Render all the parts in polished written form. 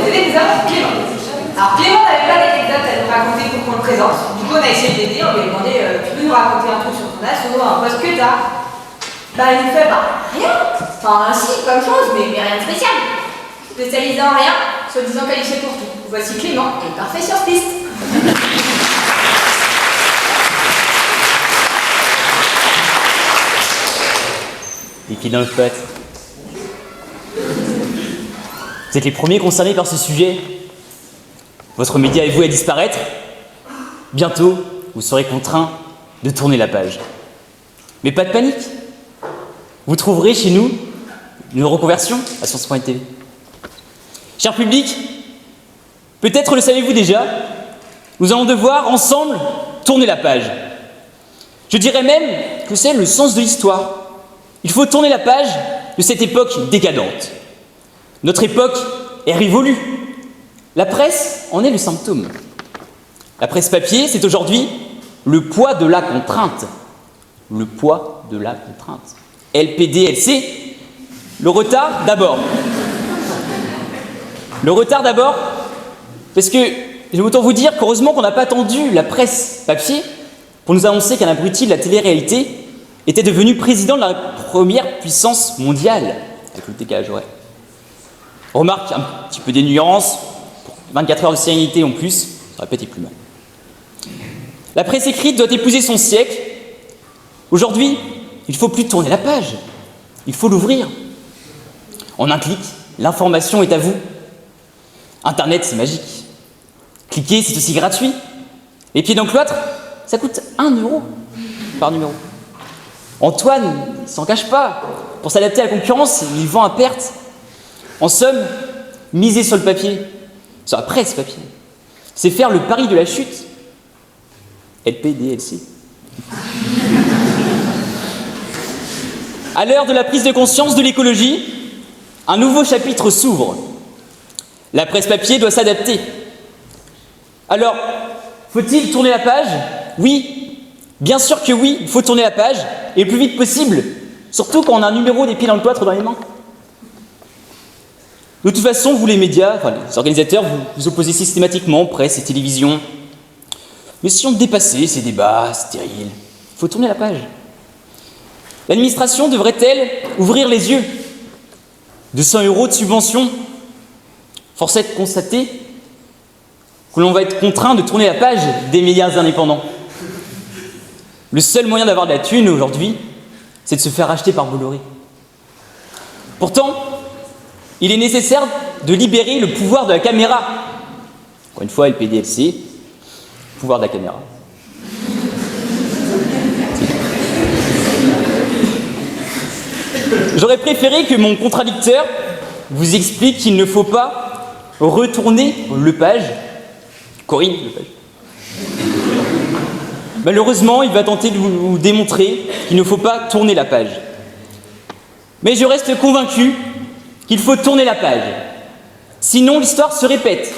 aider des hommes Clément. Alors Clément n'avait pas d'anecdote à nous raconter pour qu'on le présente. Du coup on a essayé de l'aider, on lui a demandé tu peux nous raconter un truc sur ton âge, sur un poste que t'as. Bah il nous fait rien. Enfin si, comme chose, mais rien de spécial. Spécialisé en rien, soi-disant qualifié pour tout. Voici Clément, qui est parfait sur piste. Les pieds dans le pâte. Vous êtes les premiers concernés par ce sujet. Votre média est voué à disparaître. Bientôt, vous serez contraints de tourner la page. Mais pas de panique. Vous trouverez chez nous une reconversion à Sciences.tv. Cher public, peut-être le savez-vous déjà, nous allons devoir ensemble tourner la page. Je dirais même que c'est le sens de l'histoire. Il faut tourner la page de cette époque décadente. Notre époque est révolue. La presse en est le symptôme. La presse papier, c'est aujourd'hui le poids de la contrainte. Le poids de la contrainte. LPDLC, le retard d'abord. Le retard d'abord, parce que je vais autant vous dire qu'heureusement qu'on n'a pas attendu la presse papier pour nous annoncer qu'un abruti de la télé-réalité était devenu président de la première puissance mondiale, avec le décalage horaire. Remarque un petit peu des nuances, pour 24 heures de sérénité en plus, ça aurait pas été plus mal. La presse écrite doit épouser son siècle. Aujourd'hui, il ne faut plus tourner la page, il faut l'ouvrir. En un clic, l'information est à vous. Internet, c'est magique. Cliquer, c'est aussi gratuit. Les pieds dans le cloître, ça coûte 1 € par numéro. Antoine, il s'en cache pas. Pour s'adapter à la concurrence, il vend à perte. En somme, miser sur le papier, sur la presse papier, c'est faire le pari de la chute. LPDLC. À l'heure de la prise de conscience de l'écologie, un nouveau chapitre s'ouvre. La presse papier doit s'adapter. Alors, faut-il tourner la page? Oui, bien sûr que oui, il faut tourner la page, et le plus vite possible, surtout quand on a un numéro des pieds dans le cloître dans les mains. De toute façon, vous les médias, enfin les organisateurs, vous opposez systématiquement presse et télévision. Mais si on dépassait ces débats stériles, il faut tourner la page. L'administration devrait-elle ouvrir les yeux? 200 € de subvention. Force est de constater que l'on va être contraint de tourner la page des médias indépendants. Le seul moyen d'avoir de la thune aujourd'hui, c'est de se faire acheter par Bolloré. Pourtant, il est nécessaire de libérer le pouvoir de la caméra. Encore une fois, LPDLC, pouvoir de la caméra. J'aurais préféré que mon contradicteur vous explique qu'il ne faut pas retourner le page. Corinne, le page. Malheureusement, il va tenter de vous démontrer qu'il ne faut pas tourner la page. Mais je reste convaincu qu'il faut tourner la page. Sinon, l'histoire se répète.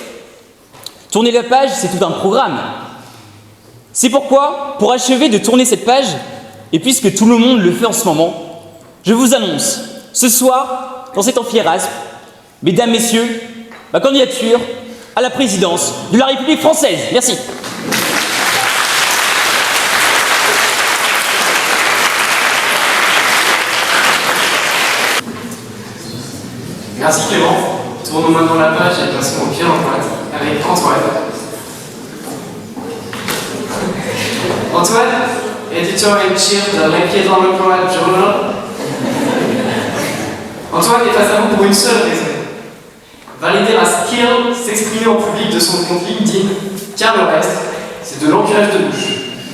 Tourner la page, c'est tout un programme. C'est pourquoi, pour achever de tourner cette page, et puisque tout le monde le fait en ce moment, je vous annonce, ce soir, dans cet amphi Erasme, mesdames, messieurs, ma candidature à la présidence de la République française. Merci. Merci Clément. Tournons maintenant la page et passons au pied en pointe avec Antoine. Antoine, editor-in-chief de Les Pieds dans le Pointe Journal. Antoine est face à vous pour une seule raison. Valider la skill, s'exprimer en public de son compte LinkedIn, car le reste, c'est de l'enculage de bouche.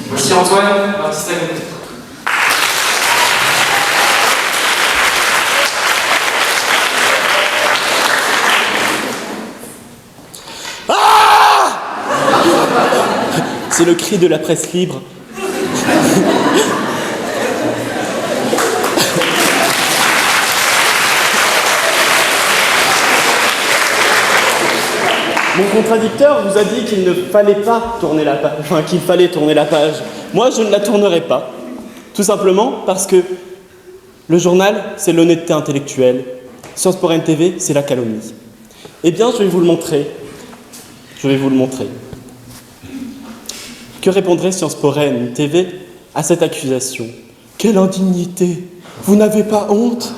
Voici Antoine, l'artiste à côté. C'est le cri de la presse libre. Mon contradicteur vous a dit qu'il ne fallait pas tourner la page, enfin qu'il fallait tourner la page. Moi, je ne la tournerai pas. Tout simplement parce que le journal, c'est l'honnêteté intellectuelle. Sciences.tv, c'est la calomnie. Eh bien, je vais vous le montrer. Je vais vous le montrer. Que répondrait Sciences Po Rennes TV à cette accusation? Quelle indignité! Vous n'avez pas honte?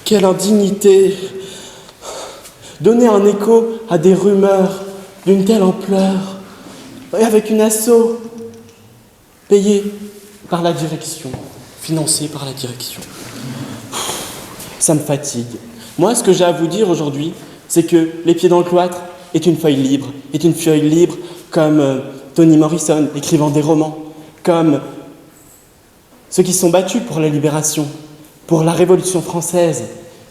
Quelle indignité! Donner un écho à des rumeurs d'une telle ampleur, et avec une asso payée par la direction, financée par la direction. Ça me fatigue. Moi, ce que j'ai à vous dire aujourd'hui, c'est que Les Pieds dans le cloître est une feuille libre comme Toni Morrison, écrivant des romans, comme ceux qui se sont battus pour la libération, pour la Révolution française,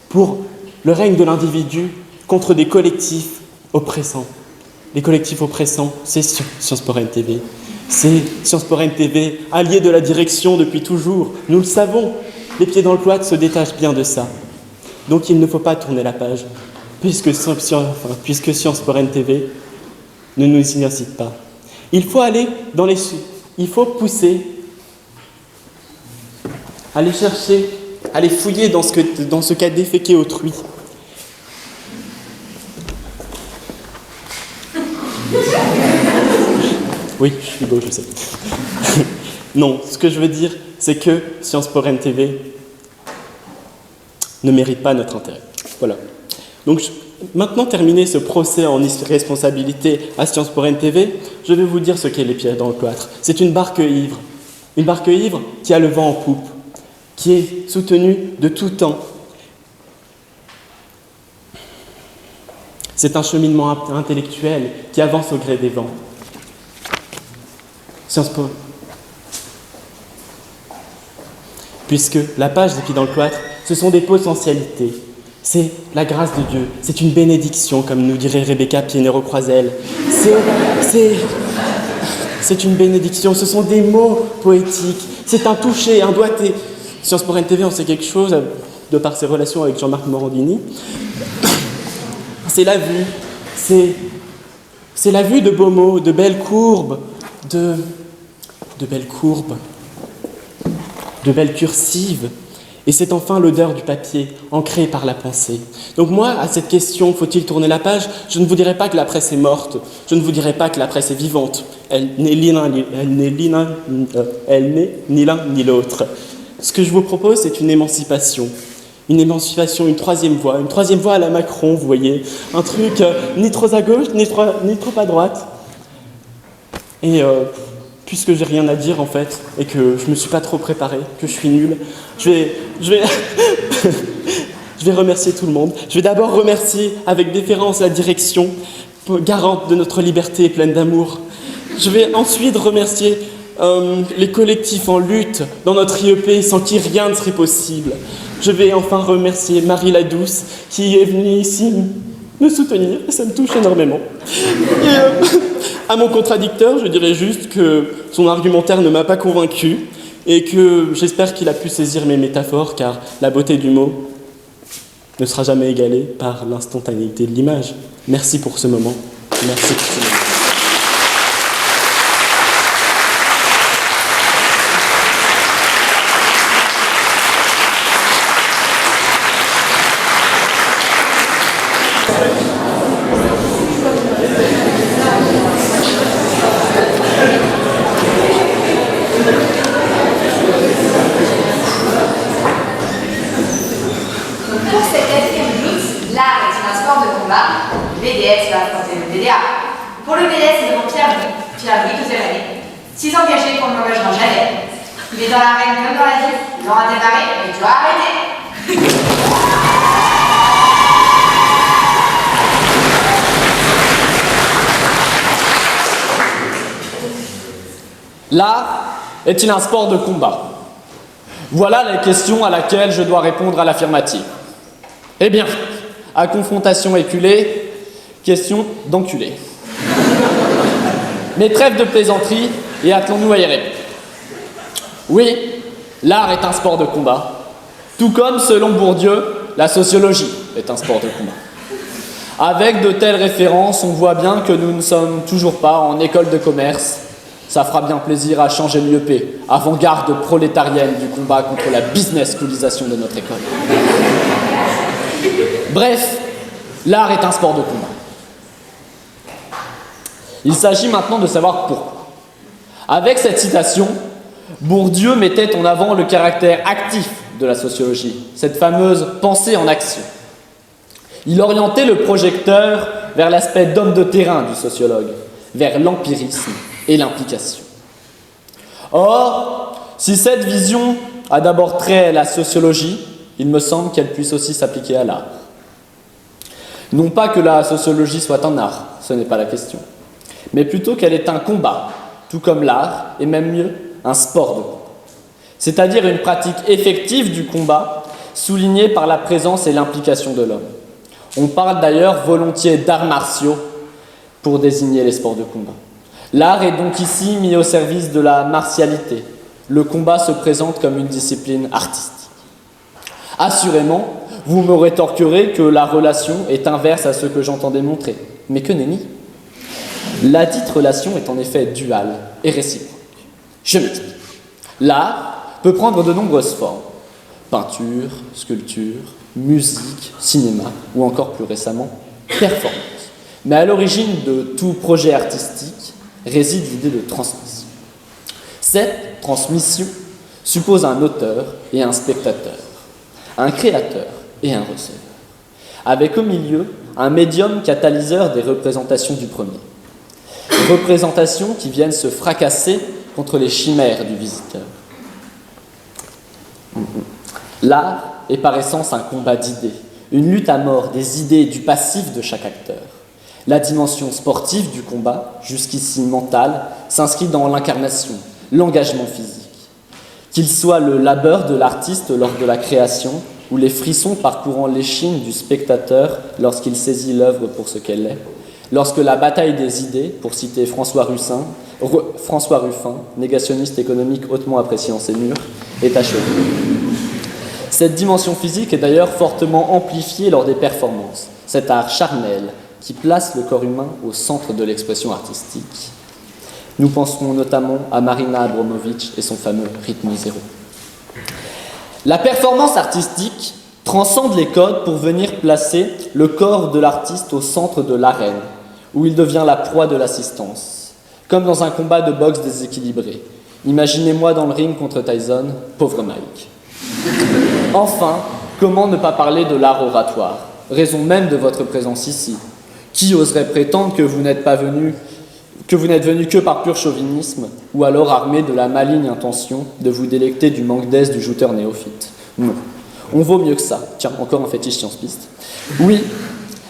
pour le règne de l'individu contre des collectifs oppressants. Les collectifs oppressants, c'est Sciences Po Rennes TV. C'est Sciences Po Rennes TV, allié de la direction depuis toujours. Nous le savons, Les Pieds dans le cloître se détachent bien de ça. Donc il ne faut pas tourner la page, puisque Sciences Po Rennes TV ne nous y incite pas. Il faut aller il faut pousser, aller chercher, aller fouiller dans ce qu'a déféqué autrui. Oui, je suis beau, je sais. Non, ce que je veux dire, c'est que Sciences Po Rennes TV ne mérite pas notre intérêt. Voilà. Donc, maintenant terminé ce procès en irresponsabilité à Sciences Po Rennes TV, je vais vous dire ce qu'est Les Pieds dans le cloître. C'est une barque ivre. Une barque ivre qui a le vent en poupe, qui est soutenue de tout temps. C'est un cheminement intellectuel qui avance au gré des vents. Sciences Po. Puisque la page des Pieds dans le cloître, ce sont des potentialités. C'est la grâce de Dieu. C'est une bénédiction, comme nous dirait Rebecca Pienero-Croisel. C'est une bénédiction. Ce sont des mots poétiques. C'est un toucher, un doigté. Sciences Po Rennes TV, on sait quelque chose, de par ses relations avec Jean-Marc Morandini. C'est la vue. C'est la vue de beaux mots, de belles courbes, de belles cursives. Et c'est enfin l'odeur du papier, ancré par la pensée. Donc moi, à cette question, faut-il tourner la page, je ne vous dirai pas que la presse est morte, je ne vous dirai pas que la presse est vivante. Elle n'est ni l'un ni l'autre. Ce que je vous propose, c'est une émancipation, une troisième voie à la Macron, vous voyez. Un truc ni trop à gauche, ni trop à droite. Et puisque j'ai rien à dire en fait, et que je me suis pas trop préparé, que je suis nul, je vais je vais remercier tout le monde. Je vais d'abord remercier avec déférence la direction, garante de notre liberté pleine d'amour. Je vais ensuite remercier les collectifs en lutte dans notre IEP sans qui rien ne serait possible. Je vais enfin remercier Marie Ladouce qui est venue ici me soutenir, et ça me touche énormément. Et à mon contradicteur, je dirais juste que son argumentaire ne m'a pas convaincu et que j'espère qu'il a pu saisir mes métaphores, car la beauté du mot ne sera jamais égalée par l'instantanéité de l'image. Merci pour ce moment. Merci pour ce moment. Pour cette quatrième minute, l'art est un sport de combat. Le BDS va affronter le BDA. Pour le BDS, nous avons Pierre-Louis, 12e année. 6 engagés pour ne l'engagement jamais. Il est dans l'arène comme dans la vie. Il aura démarré, mais tu dois arrêter. L'art est-il un sport de combat? Voilà la question à laquelle je dois répondre à l'affirmative. Eh bien, à confrontation éculée, question d'enculé. Mais trêve de plaisanterie et attelons-nous à y répondre. Oui, l'art est un sport de combat, tout comme, selon Bourdieu, la sociologie est un sport de combat. Avec de telles références, on voit bien que nous ne sommes toujours pas en école de commerce. Ça fera bien plaisir à changer l'IEP, avant-garde prolétarienne du combat contre la business schoolisation de notre école. Bref, L'art est un sport de combat. Il s'agit maintenant de savoir pourquoi. Avec cette citation, Bourdieu mettait en avant le caractère actif de la sociologie, cette fameuse pensée en action. Il orientait le projecteur vers l'aspect d'homme de terrain du sociologue, vers l'empirisme et l'implication. Or, si cette vision a d'abord trait à la sociologie, il me semble qu'elle puisse aussi s'appliquer à l'art. Non pas que la sociologie soit un art, ce n'est pas la question, mais plutôt qu'elle est un combat, tout comme l'art, et même mieux, un sport de combat. C'est-à-dire une pratique effective du combat, soulignée par la présence et l'implication de l'homme. On parle d'ailleurs volontiers d'arts martiaux pour désigner les sports de combat. L'art est donc ici mis au service de la martialité. Le combat se présente comme une discipline artistique. Assurément, vous me rétorquerez que la relation est inverse à ce que j'entendais montrer. Mais que nenni! La dite relation est en effet duale et réciproque. Je m'explique. L'art peut prendre de nombreuses formes. Peinture, sculpture, musique, cinéma ou encore plus récemment, performance. Mais à l'origine de tout projet artistique réside l'idée de transmission. Cette transmission suppose un auteur et un spectateur, un créateur et un receveur, avec au milieu un médium catalyseur des représentations du premier. Représentations qui viennent se fracasser contre les chimères du visiteur. L'art est par essence un combat d'idées, une lutte à mort des idées et du passif de chaque acteur. La dimension sportive du combat, jusqu'ici mentale, s'inscrit dans l'incarnation, l'engagement physique. Qu'il soit le labeur de l'artiste lors de la création, ou les frissons parcourant l'échine du spectateur lorsqu'il saisit l'œuvre pour ce qu'elle est, lorsque la bataille des idées, pour citer François Ruffin, négationniste économique hautement apprécié en ses murs, est achevée. Cette dimension physique est d'ailleurs fortement amplifiée lors des performances, cet art charnel qui place le corps humain au centre de l'expression artistique. Nous penserons notamment à Marina Abramović et son fameux rythme zéro. La performance artistique transcende les codes pour venir placer le corps de l'artiste au centre de l'arène, où il devient la proie de l'assistance, comme dans un combat de boxe déséquilibré. Imaginez-moi dans le ring contre Tyson, pauvre Mike. Enfin, comment ne pas parler de l'art oratoire, raison même de votre présence ici? Qui oserait prétendre que vous n'êtes venu que par pur chauvinisme, ou alors armé de la maligne intention de vous délecter du manque d'aise du jouteur néophyte? Non, on vaut mieux que ça. Tiens, encore un fétiche science-piste. Oui,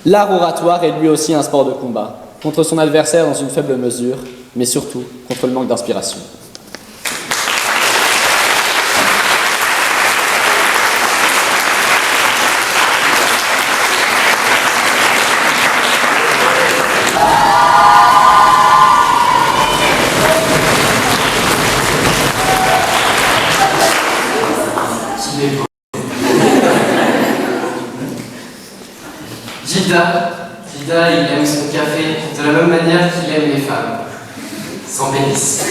l'art oratoire est lui aussi un sport de combat, contre son adversaire dans une faible mesure, mais surtout contre le manque d'inspiration. Gilda, il aime son café de la même manière qu'il aime les femmes, sans pénis.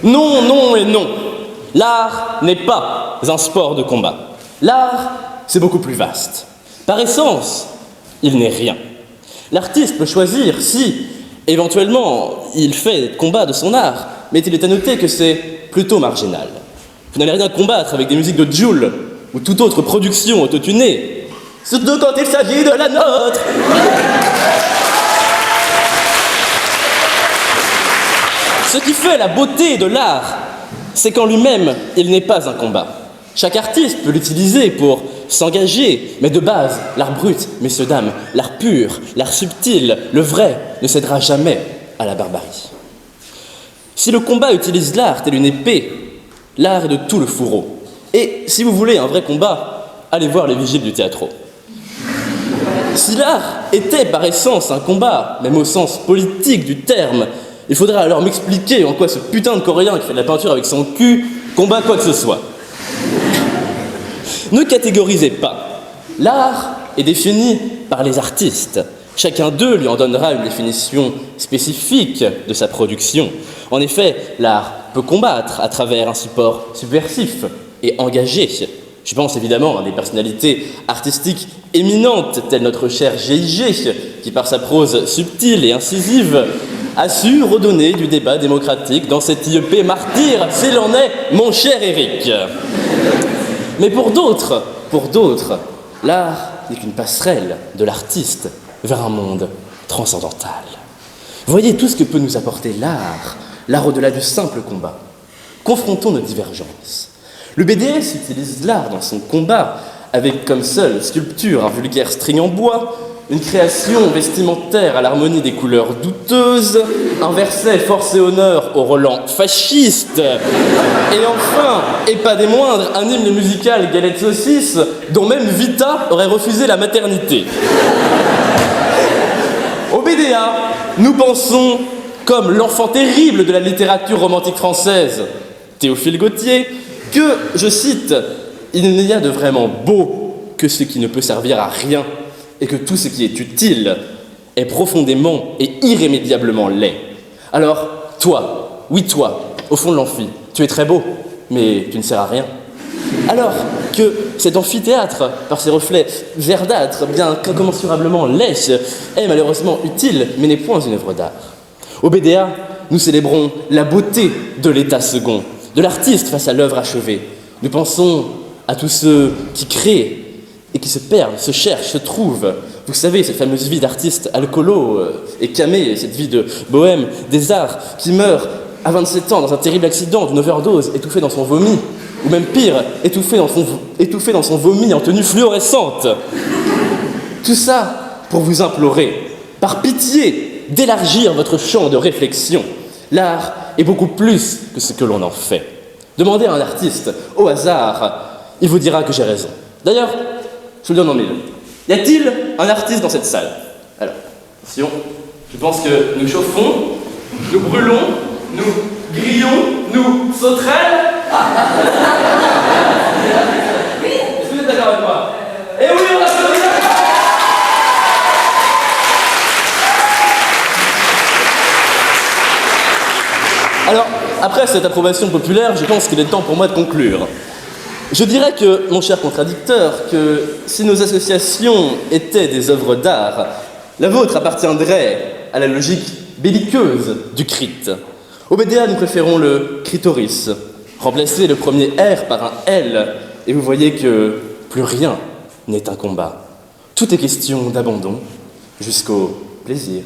Non, non et non. L'art n'est pas un sport de combat. L'art, c'est beaucoup plus vaste. Par essence, il n'est rien. L'artiste peut choisir si, éventuellement, il fait combat de son art, mais il est à noter que c'est plutôt marginal. Vous n'allez rien combattre avec des musiques de Jul ou toute autre production autotunée, surtout quand il s'agit de la nôtre. Ce qui fait la beauté de l'art, c'est qu'en lui-même, il n'est pas un combat. Chaque artiste peut l'utiliser pour s'engager, mais de base, l'art brut, messieurs, dames, l'art pur, l'art subtil, le vrai, ne cédera jamais à la barbarie. Si le combat utilise l'art tel une épée, l'art est de tout le fourreau. Et si vous voulez un vrai combat, allez voir les vigiles du théâtre. Si l'art était par essence un combat, même au sens politique du terme, il faudrait alors m'expliquer en quoi ce putain de Coréen qui fait de la peinture avec son cul combat quoi que ce soit. Ne catégorisez pas. L'art est défini par les artistes. Chacun d'eux lui en donnera une définition spécifique de sa production. En effet, l'art peut combattre à travers un support subversif et engagé. Je pense évidemment à des personnalités artistiques éminentes, telles notre cher GIG, qui par sa prose subtile et incisive a su redonner du débat démocratique dans cet IEP martyr, s'il en est, mon cher Éric. Mais pour d'autres, l'art n'est qu'une passerelle de l'artiste vers un monde transcendantal. Voyez tout ce que peut nous apporter l'art au-delà du simple combat. Confrontons nos divergences. Le BDS utilise l'art dans son combat, avec comme seule sculpture un vulgaire string en bois, une création vestimentaire à l'harmonie des couleurs douteuses, un verset force et honneur au Roland fasciste, et enfin, et pas des moindres, un hymne musical galette saucisse dont même Vita aurait refusé la maternité. Au BDA, nous pensons, comme l'enfant terrible de la littérature romantique française, Théophile Gautier, que, je cite, « il n'y a de vraiment beau que ce qui ne peut servir à rien, et que tout ce qui est utile est profondément et irrémédiablement laid. Alors, toi, oui toi, au fond de l'amphi, tu es très beau, mais tu ne sers à rien. Alors que cet amphithéâtre, par ses reflets verdâtres, bien incommensurablement laids, est malheureusement utile, mais n'est point une œuvre d'art. Au BDA, nous célébrons la beauté de l'état second, de l'artiste face à l'œuvre achevée. Nous pensons à tous ceux qui créent et qui se perdent, se cherchent, se trouvent. Vous savez, cette fameuse vie d'artiste alcoolo et camé, cette vie de bohème des arts qui meurt à 27 ans dans un terrible accident d'une overdose, étouffé dans son vomi, ou même pire, étouffé dans son vomi en tenue fluorescente. Tout ça pour vous implorer, par pitié, d'élargir votre champ de réflexion. L'art est beaucoup plus que ce que l'on en fait. Demandez à un artiste, au hasard, il vous dira que j'ai raison. D'ailleurs, je vous le donne en mille. Y a-t-il un artiste dans cette salle? Alors, attention, je pense que nous chauffons, nous brûlons, nous grillons, nous sauterelles. Est-ce que vous êtes d'accord avec moi? Eh oui, on a sauté. Alors, après cette approbation populaire, je pense qu'il est temps pour moi de conclure. Je dirais que, mon cher contradicteur, que si nos associations étaient des œuvres d'art, la vôtre appartiendrait à la logique belliqueuse du crit. Au BDA, nous préférons le critoris. Remplacez le premier R par un L, et vous voyez que plus rien n'est un combat. Tout est question d'abandon jusqu'au plaisir.